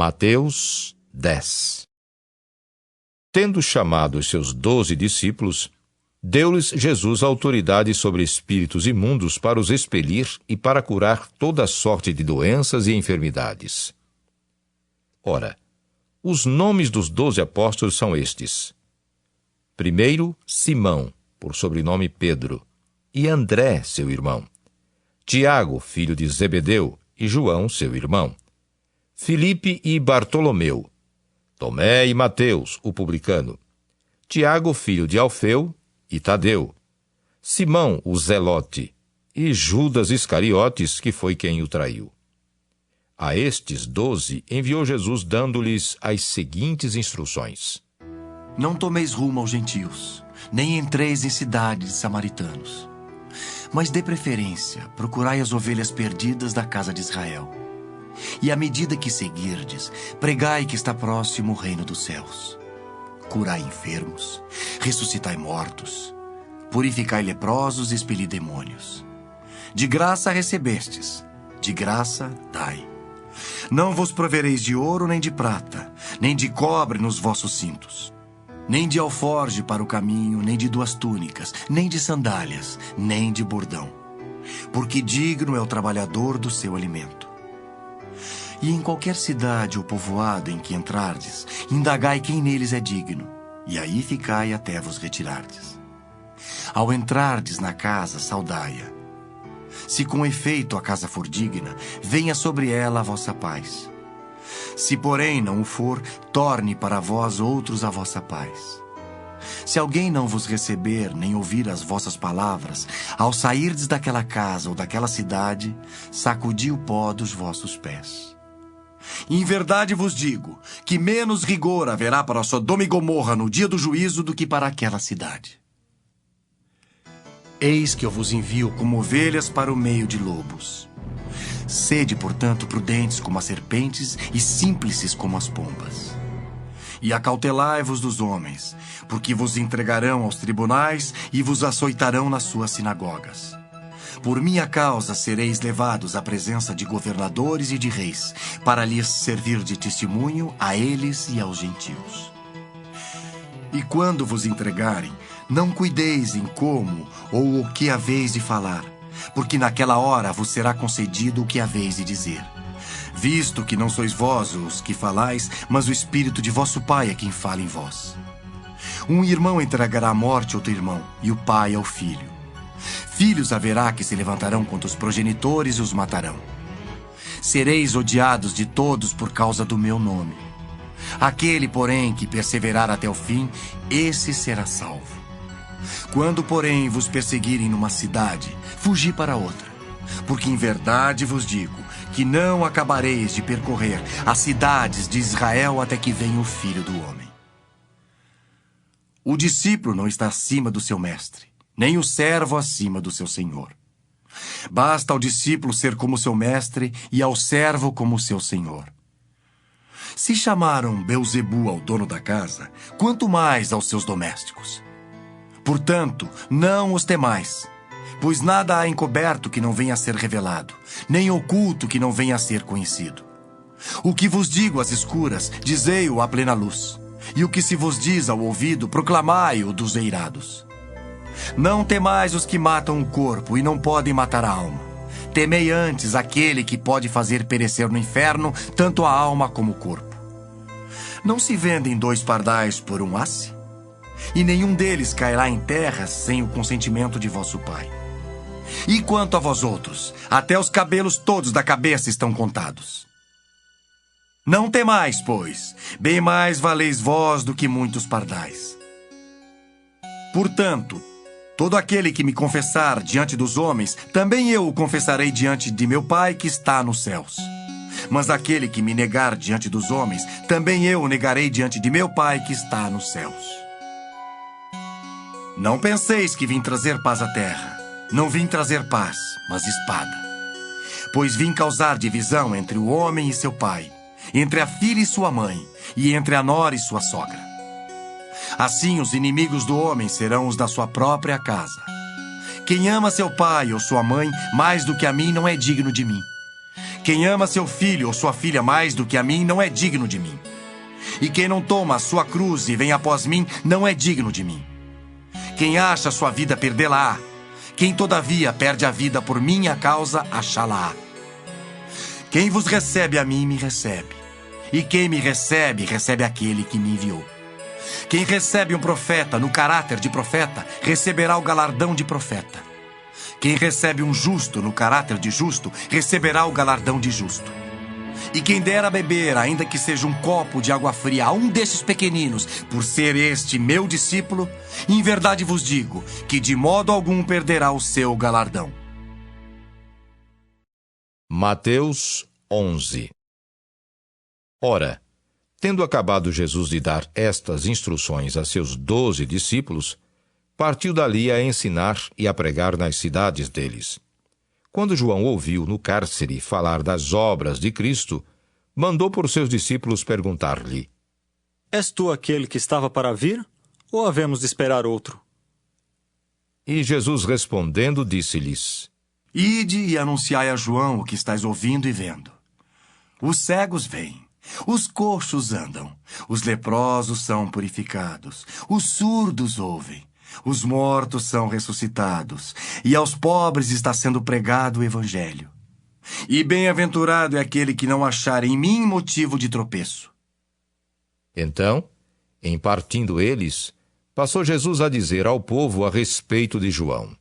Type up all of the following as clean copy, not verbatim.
Mateus 10. Tendo chamado os seus 12 discípulos, deu-lhes Jesus autoridade sobre espíritos imundos para os expelir e para curar toda sorte de doenças e enfermidades. Ora, os nomes dos 12 apóstolos são estes: primeiro, Simão, por sobrenome Pedro, e André, seu irmão; Tiago, filho de Zebedeu, e João, seu irmão; Filipe e Bartolomeu; Tomé e Mateus, o publicano; Tiago, filho de Alfeu, e Tadeu; Simão, o Zelote, e Judas Iscariotes, que foi quem o traiu. A estes 12 enviou Jesus, dando-lhes as seguintes instruções: Não tomeis rumo aos gentios, nem entreis em cidades samaritanos, mas de preferência procurai as ovelhas perdidas da casa de Israel. E à medida que seguirdes, pregai que está próximo o reino dos céus. Curai enfermos, ressuscitai mortos, purificai leprosos e expeli demônios. De graça recebestes, de graça dai. Não vos provereis de ouro nem de prata, nem de cobre nos vossos cintos, nem de alforje para o caminho, nem de 2 túnicas, nem de sandálias, nem de bordão, porque digno é o trabalhador do seu alimento. E em qualquer cidade ou povoado em que entrardes, indagai quem neles é digno, e aí ficai até vos retirardes. Ao entrardes na casa, saudai-a. Se com efeito a casa for digna, venha sobre ela a vossa paz. Se porém não o for, torne para vós outros a vossa paz. Se alguém não vos receber, nem ouvir as vossas palavras, ao sairdes daquela casa ou daquela cidade, sacudi o pó dos vossos pés. Em verdade vos digo que menos rigor haverá para Sodoma e Gomorra no dia do juízo do que para aquela cidade. Eis que eu vos envio como ovelhas para o meio de lobos. Sede, portanto, prudentes como as serpentes e simples como as pombas. E acautelai-vos dos homens, porque vos entregarão aos tribunais e vos açoitarão nas suas sinagogas. Por minha causa sereis levados à presença de governadores e de reis, para lhes servir de testemunho a eles e aos gentios. E quando vos entregarem, não cuideis em como ou o que haveis de falar, porque naquela hora vos será concedido o que haveis de dizer. Visto que não sois vós os que falais, mas o Espírito de vosso Pai é quem fala em vós. Um irmão entregará à morte outro irmão, e o pai ao filho. Filhos haverá que se levantarão contra os progenitores e os matarão. Sereis odiados de todos por causa do meu nome. Aquele, porém, que perseverar até o fim, esse será salvo. Quando, porém, vos perseguirem numa cidade, fugi para outra. Porque em verdade vos digo que não acabareis de percorrer as cidades de Israel até que venha o Filho do Homem. O discípulo não está acima do seu mestre, nem o servo acima do seu senhor. Basta ao discípulo ser como seu mestre e ao servo como seu senhor. Se chamaram Beelzebu ao dono da casa, quanto mais aos seus domésticos. Portanto, não os temais, pois nada há encoberto que não venha a ser revelado, nem oculto que não venha a ser conhecido. O que vos digo às escuras, dizei-o à plena luz, e o que se vos diz ao ouvido, proclamai-o dos eirados. Não temais os que matam o corpo e não podem matar a alma. Temei antes aquele que pode fazer perecer no inferno tanto a alma como o corpo. Não se vendem 2 pardais por um asse? E nenhum deles cairá em terra sem o consentimento de vosso Pai. E quanto a vós outros, até os cabelos todos da cabeça estão contados. Não temais, pois, bem mais valeis vós do que muitos pardais. Portanto, todo aquele que me confessar diante dos homens, também eu o confessarei diante de meu Pai que está nos céus. Mas aquele que me negar diante dos homens, também eu o negarei diante de meu Pai que está nos céus. Não penseis que vim trazer paz à terra. Não vim trazer paz, mas espada. Pois vim causar divisão entre o homem e seu pai, entre a filha e sua mãe, e entre a nora e sua sogra. Assim os inimigos do homem serão os da sua própria casa. Quem ama seu pai ou sua mãe mais do que a mim não é digno de mim. Quem ama seu filho ou sua filha mais do que a mim não é digno de mim. E quem não toma a sua cruz e vem após mim não é digno de mim. Quem acha sua vida, perdê-la-á. Quem todavia perde a vida por minha causa, achá-la-á. Quem vos recebe a mim, me recebe. E quem me recebe, recebe aquele que me enviou. Quem recebe um profeta no caráter de profeta, receberá o galardão de profeta. Quem recebe um justo no caráter de justo, receberá o galardão de justo. E quem der a beber, ainda que seja um copo de água fria, a um destes pequeninos, por ser este meu discípulo, em verdade vos digo que de modo algum perderá o seu galardão. Mateus 11. Ora, tendo acabado Jesus de dar estas instruções a seus 12 discípulos, partiu dali a ensinar e a pregar nas cidades deles. Quando João ouviu no cárcere falar das obras de Cristo, mandou por seus discípulos perguntar-lhe: És tu aquele que estava para vir, ou havemos de esperar outro? E Jesus respondendo disse-lhes: Ide e anunciai a João o que estáis ouvindo e vendo. Os cegos veem, os coxos andam, os leprosos são purificados, os surdos ouvem, os mortos são ressuscitados, e aos pobres está sendo pregado o evangelho. E bem-aventurado é aquele que não achar em mim motivo de tropeço. Então, em partindo eles, passou Jesus a dizer ao povo a respeito de João: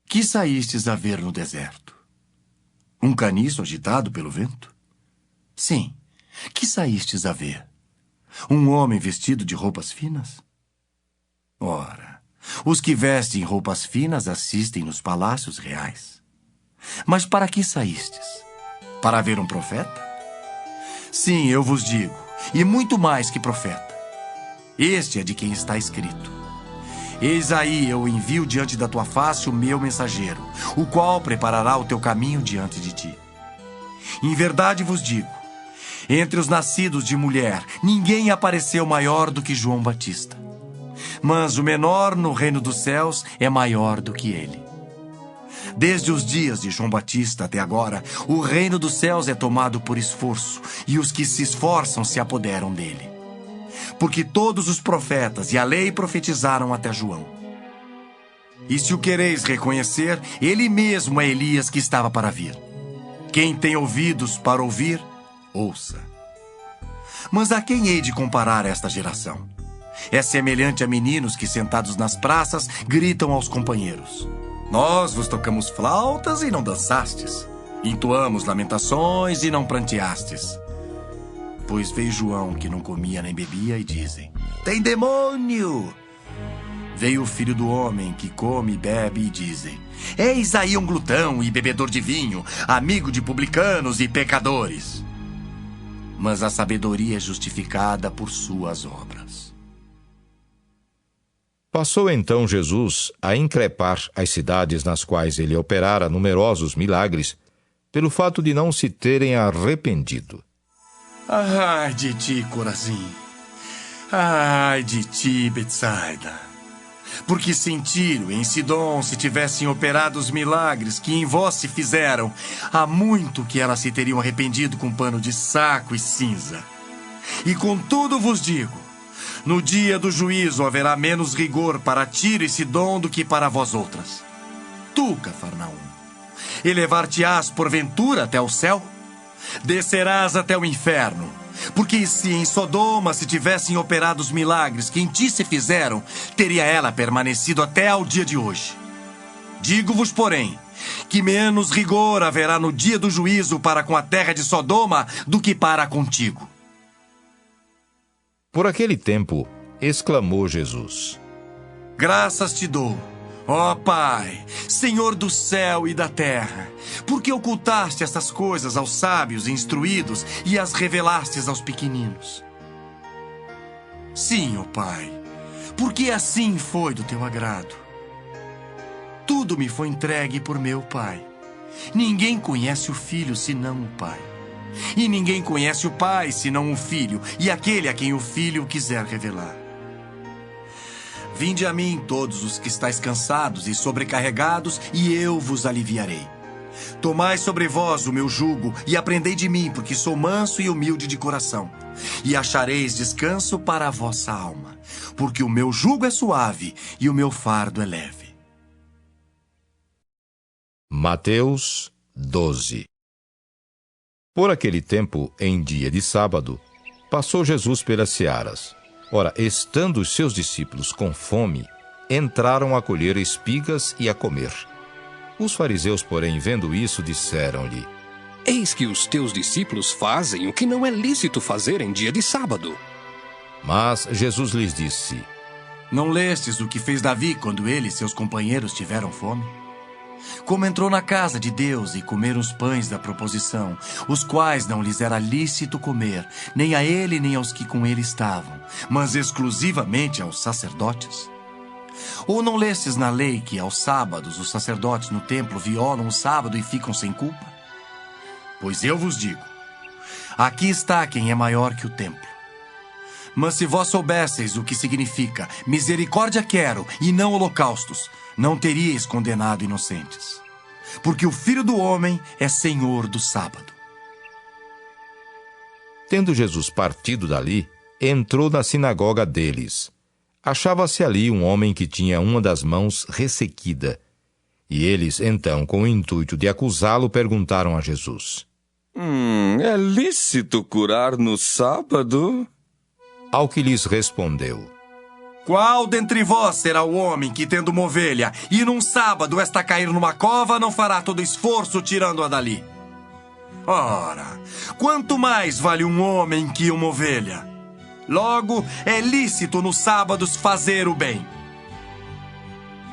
Que saístes a ver no deserto? Um caniço agitado pelo vento? Sim, que saístes a ver? Um homem vestido de roupas finas? Ora, os que vestem roupas finas assistem nos palácios reais. Mas para que saístes? Para ver um profeta? Sim, eu vos digo, e muito mais que profeta. Este é de quem está escrito: Eis aí eu envio diante da tua face o meu mensageiro, o qual preparará o teu caminho diante de ti. Em verdade vos digo, entre os nascidos de mulher, ninguém apareceu maior do que João Batista. Mas o menor no reino dos céus é maior do que ele. Desde os dias de João Batista até agora, o reino dos céus é tomado por esforço, e os que se esforçam se apoderam dele. Porque todos os profetas e a lei profetizaram até João. E se o quereis reconhecer, ele mesmo é Elias que estava para vir. Quem tem ouvidos para ouvir, ouça. Mas a quem hei de comparar esta geração? É semelhante a meninos que, sentados nas praças, gritam aos companheiros: Nós vos tocamos flautas e não dançastes, entoamos lamentações e não pranteastes. Pois veio João, que não comia nem bebia, e dizem: Tem demônio! Veio o Filho do Homem, que come e bebe, e dizem: Eis aí um glutão e bebedor de vinho, amigo de publicanos e pecadores. Mas a sabedoria é justificada por suas obras. Passou então Jesus a increpar as cidades nas quais ele operara numerosos milagres, pelo fato de não se terem arrependido. Ai de ti, Corazim! Ai de ti, Betsaida! Porque se em Tiro e em Sidom se tivessem operado os milagres que em vós se fizeram, há muito que elas se teriam arrependido com pano de saco e cinza. E contudo vos digo, no dia do juízo haverá menos rigor para Tiro e Sidom do que para vós outras. Tu, Cafarnaum, elevar-te-ás porventura até o céu? Descerás até o inferno. Porque se em Sodoma se tivessem operado os milagres que em ti se fizeram, teria ela permanecido até ao dia de hoje. Digo-vos, porém, que menos rigor haverá no dia do juízo para com a terra de Sodoma do que para contigo. Por aquele tempo, exclamou Jesus: Graças te dou, ó Pai, Senhor do céu e da terra, porque ocultaste estas coisas aos sábios e instruídos e as revelastes aos pequeninos. Sim, ó Pai, porque assim foi do teu agrado. Tudo me foi entregue por meu Pai. Ninguém conhece o Filho senão o Pai. E ninguém conhece o Pai senão o Filho, e aquele a quem o Filho quiser revelar. Vinde a mim todos os que estáis cansados e sobrecarregados, e eu vos aliviarei. Tomai sobre vós o meu jugo e aprendei de mim, porque sou manso e humilde de coração. E achareis descanso para a vossa alma, porque o meu jugo é suave e o meu fardo é leve. Mateus 12. Por aquele tempo, em dia de sábado, passou Jesus pelas searas. Ora, estando os seus discípulos com fome, entraram a colher espigas e a comer. Os fariseus, porém, vendo isso, disseram-lhe: Eis que os teus discípulos fazem o que não é lícito fazer em dia de sábado. Mas Jesus lhes disse: Não lestes o que fez Davi quando ele e seus companheiros tiveram fome? Como entrou na casa de Deus e comeram os pães da proposição, os quais não lhes era lícito comer, nem a ele nem aos que com ele estavam, mas exclusivamente aos sacerdotes? Ou não lestes na lei que aos sábados os sacerdotes no templo violam o sábado e ficam sem culpa? Pois eu vos digo, aqui está quem é maior que o templo. Mas se vós soubesseis o que significa misericórdia quero e não holocaustos, não teríeis condenado inocentes. Porque o Filho do Homem é Senhor do sábado. Tendo Jesus partido dali, entrou na sinagoga deles. Achava-se ali um homem que tinha uma das mãos ressequida. E eles, então, com o intuito de acusá-lo, perguntaram a Jesus: É lícito curar no sábado? Ao que lhes respondeu: Qual dentre vós será o homem que, tendo uma ovelha, e num sábado esta cair numa cova, não fará todo esforço tirando-a dali? Ora, quanto mais vale um homem que uma ovelha? Logo, é lícito nos sábados fazer o bem.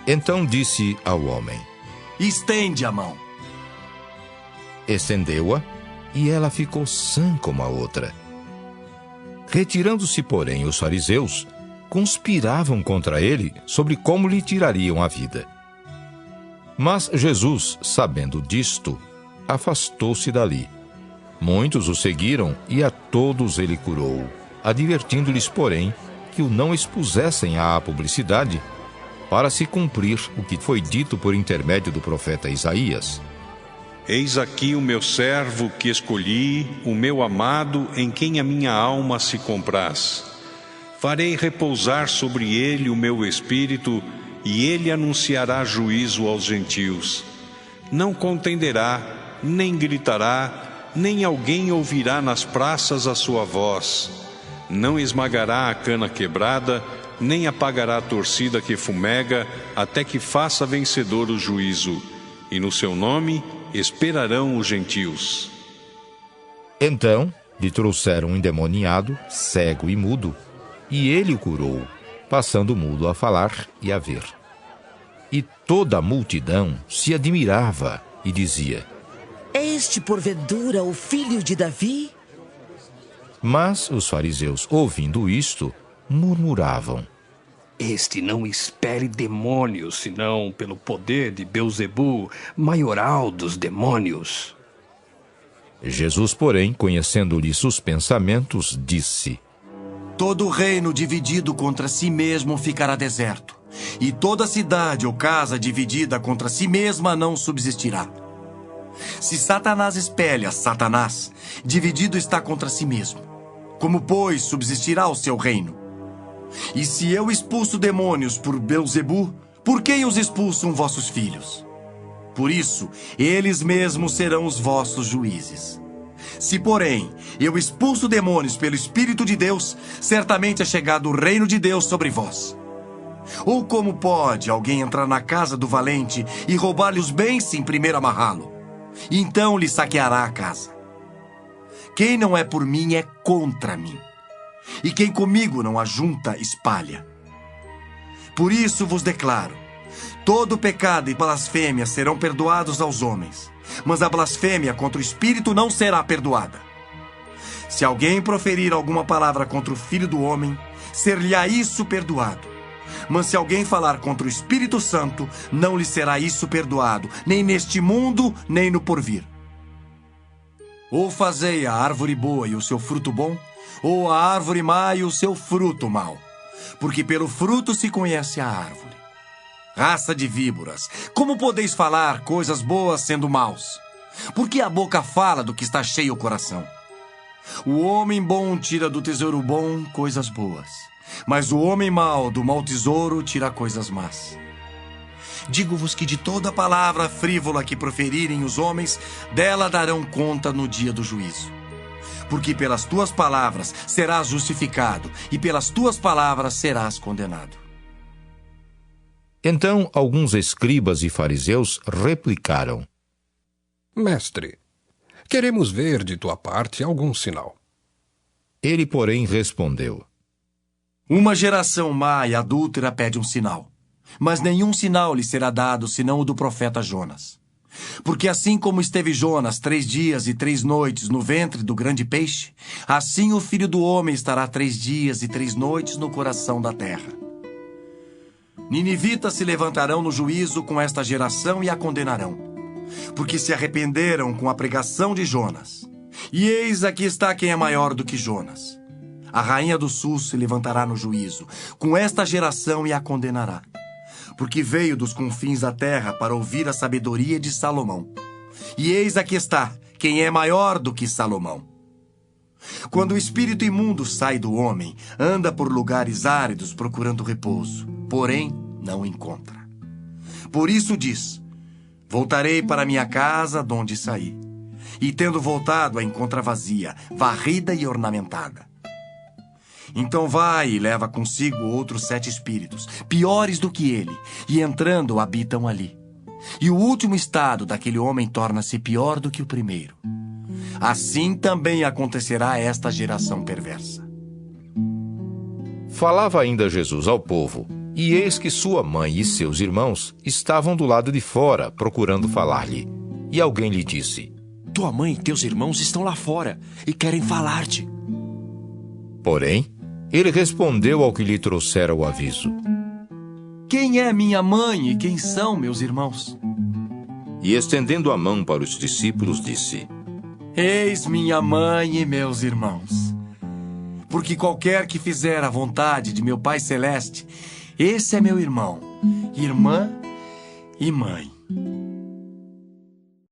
Então disse ao homem: Estende a mão. Estendeu-a, e ela ficou sã como a outra. Retirando-se, porém, os fariseus, conspiravam contra ele sobre como lhe tirariam a vida. Mas Jesus, sabendo disto, afastou-se dali. Muitos o seguiram e a todos ele curou, advertindo-lhes, porém, que o não expusessem à publicidade, para se cumprir o que foi dito por intermédio do profeta Isaías: Eis aqui o meu servo que escolhi, o meu amado, em quem a minha alma se compraz. Farei repousar sobre ele o meu espírito, e ele anunciará juízo aos gentios. Não contenderá, nem gritará, nem alguém ouvirá nas praças a sua voz. Não esmagará a cana quebrada, nem apagará a torcida que fumega, até que faça vencedor o juízo. E no seu nome esperarão os gentios. Então lhe trouxeram um endemoniado, cego e mudo, e ele o curou, passando o mudo a falar e a ver. E toda a multidão se admirava e dizia: É este, porventura, o filho de Davi? Mas os fariseus, ouvindo isto, murmuravam: Este não expele demônios, senão pelo poder de Belzebu, maioral dos demônios. Jesus, porém, conhecendo-lhes os pensamentos, disse: Todo reino dividido contra si mesmo ficará deserto, e toda cidade ou casa dividida contra si mesma não subsistirá. Se Satanás espelha Satanás, dividido está contra si mesmo. Como, pois, subsistirá o seu reino? E se eu expulso demônios por Belzebu, por quem os expulsam vossos filhos? Por isso, eles mesmos serão os vossos juízes. Se, porém, eu expulso demônios pelo Espírito de Deus, certamente é chegado o reino de Deus sobre vós. Ou como pode alguém entrar na casa do valente e roubar-lhe os bens sem primeiro amarrá-lo? Então lhe saqueará a casa. Quem não é por mim é contra mim. E quem comigo não ajunta, espalha. Por isso vos declaro: todo pecado e blasfêmia serão perdoados aos homens, mas a blasfêmia contra o Espírito não será perdoada. Se alguém proferir alguma palavra contra o Filho do Homem, ser-lhe-á isso perdoado. Mas se alguém falar contra o Espírito Santo, não lhe será isso perdoado, nem neste mundo, nem no porvir. Ou fazei a árvore boa e o seu fruto bom, ou a árvore má e o seu fruto mau. Porque pelo fruto se conhece a árvore. Raça de víboras, como podeis falar coisas boas sendo maus? Porque a boca fala do que está cheio o coração. O homem bom tira do tesouro bom coisas boas, mas o homem mau do mau tesouro tira coisas más. Digo-vos que de toda palavra frívola que proferirem os homens, dela darão conta no dia do juízo. Porque pelas tuas palavras serás justificado, e pelas tuas palavras serás condenado. Então alguns escribas e fariseus replicaram: Mestre, queremos ver de tua parte algum sinal. Ele, porém, respondeu: Uma geração má e adúltera pede um sinal, mas nenhum sinal lhe será dado senão o do profeta Jonas. Porque assim como esteve Jonas 3 dias e 3 noites no ventre do grande peixe, assim o Filho do Homem estará 3 dias e 3 noites no coração da terra. Ninivitas se levantarão no juízo com esta geração e a condenarão, porque se arrependeram com a pregação de Jonas. E eis aqui está quem é maior do que Jonas. A rainha do sul se levantará no juízo com esta geração e a condenará, porque veio dos confins da terra para ouvir a sabedoria de Salomão. E eis aqui está quem é maior do que Salomão. Quando o espírito imundo sai do homem, anda por lugares áridos procurando repouso, porém não encontra. Por isso diz: voltarei para minha casa de onde saí. E tendo voltado, a encontra vazia, varrida e ornamentada. Então vai e leva consigo outros 7 espíritos, piores do que ele, e entrando habitam ali. E o último estado daquele homem torna-se pior do que o primeiro. Assim também acontecerá a esta geração perversa. Falava ainda Jesus ao povo, e eis que sua mãe e seus irmãos estavam do lado de fora, procurando falar-lhe. E alguém lhe disse: Tua mãe e teus irmãos estão lá fora e querem falar-te. Porém, ele respondeu ao que lhe trouxera o aviso: Quem é minha mãe e quem são meus irmãos? E estendendo a mão para os discípulos, disse: Eis minha mãe e meus irmãos. Porque qualquer que fizer a vontade de meu Pai Celeste, esse é meu irmão, irmã e mãe.